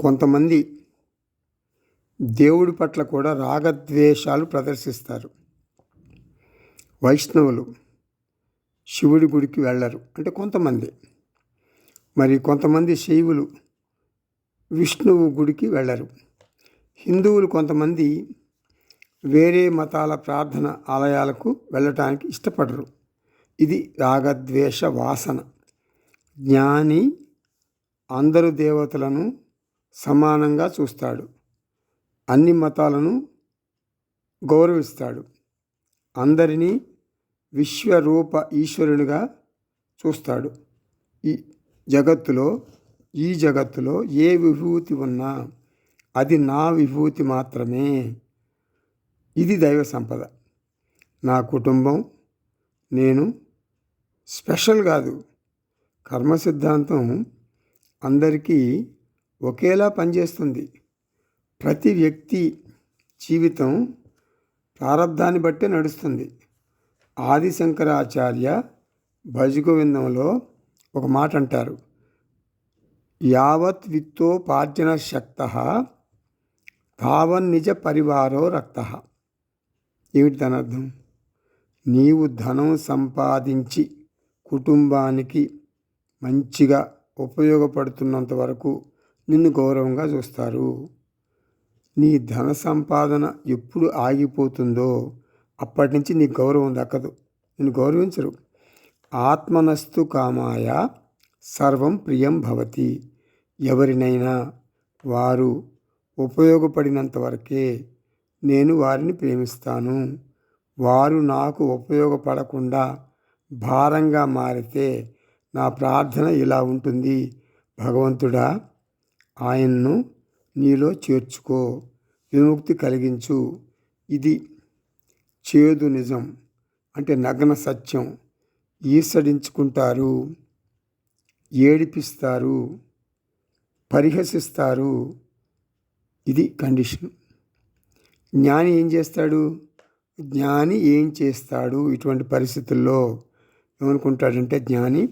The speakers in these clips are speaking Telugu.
కొంతమంది దేవుడి పట్ల కూడా రాగద్వేషాలు ప్రదర్శిస్తారు. వైష్ణవులు శివుడి గుడికి వెళ్ళరు, అంటే కొంతమంది. మరి కొంతమంది శైవులు విష్ణువు గుడికి వెళ్ళరు. హిందువులు కొంతమంది వేరే మతాల ప్రార్థన ఆలయాలకు వెళ్ళటానికి ఇష్టపడరు. ఇది రాగద్వేష వాసన. జ్ఞాని అందరు దేవతలను సమానంగా చూస్తాడు, అన్ని మతాలను గౌరవిస్తాడు, అందరినీ విశ్వరూప ఈశ్వరునిగా చూస్తాడు. ఈ జగత్తులో ఏ విభూతి ఉన్నా అది నా విభూతి మాత్రమే. ఇది దైవ సంపద. నా కుటుంబం, నేను స్పెషల్ కాదు. కర్మ సిద్ధాంతం అందరికీ ఒకేలా పనిచేస్తుంది. ప్రతి వ్యక్తి జీవితం ప్రారంధాన్ని బట్టే నడుస్తుంది. ఆదిశంకరాచార్య భజగోవిందంలో ఒక మాట అంటారు, యావత్ విత్తోపార్జన శక్తః తావన్నిజ పరివారో రక్తః. ఏమిటి దాని అర్థం? నీవు ధనం సంపాదించి కుటుంబానికి మంచిగా ఉపయోగపడుతున్నంత వరకు నిన్ను గౌరవంగా చూస్తారు. నీ ధన సంపాదన ఎప్పుడు ఆగిపోతుందో అప్పటి నుంచి నీకు గౌరవం దక్కదు, నిన్ను గౌరవించరు. ఆత్మనస్తు కామాయ సర్వం ప్రియం భవతి. ఎవరినైనా వారు ఉపయోగపడినంత వరకే నేను వారిని ప్రేమిస్తాను. వారు నాకు ఉపయోగపడకుండా భారంగా మారితే నా ప్రార్థన ఇలా ఉంటుంది, భగవంతుడా, ఆయన్ను నీలో చేర్చుకో, విముక్తి కలిగించు. ఇది చేదు నిజం, అంటే నగ్న సత్యం. ఈసడించుకుంటారు, ఏడిపిస్తారు, పరిహసిస్తారు. ఇది కండిషన్. జ్ఞాని ఏం చేస్తాడు ఇటువంటి పరిస్థితుల్లో? ఏమనుకుంటాడంటే జ్ఞాని,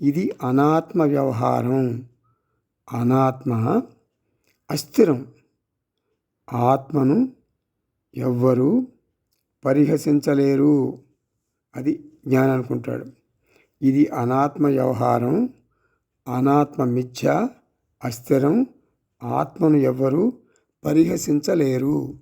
ఇది అనాత్మ వ్యవహారం. అనాత్మ అస్థిరం. ఆత్మను ఎవ్వరూ పరిహసించలేరు. అది జ్ఞాని అనుకుంటాడు. ఇది అనాత్మ వ్యవహారం, అనాత్మ మిథ్య, అస్థిరం. ఆత్మను ఎవ్వరూ పరిహసించలేరు.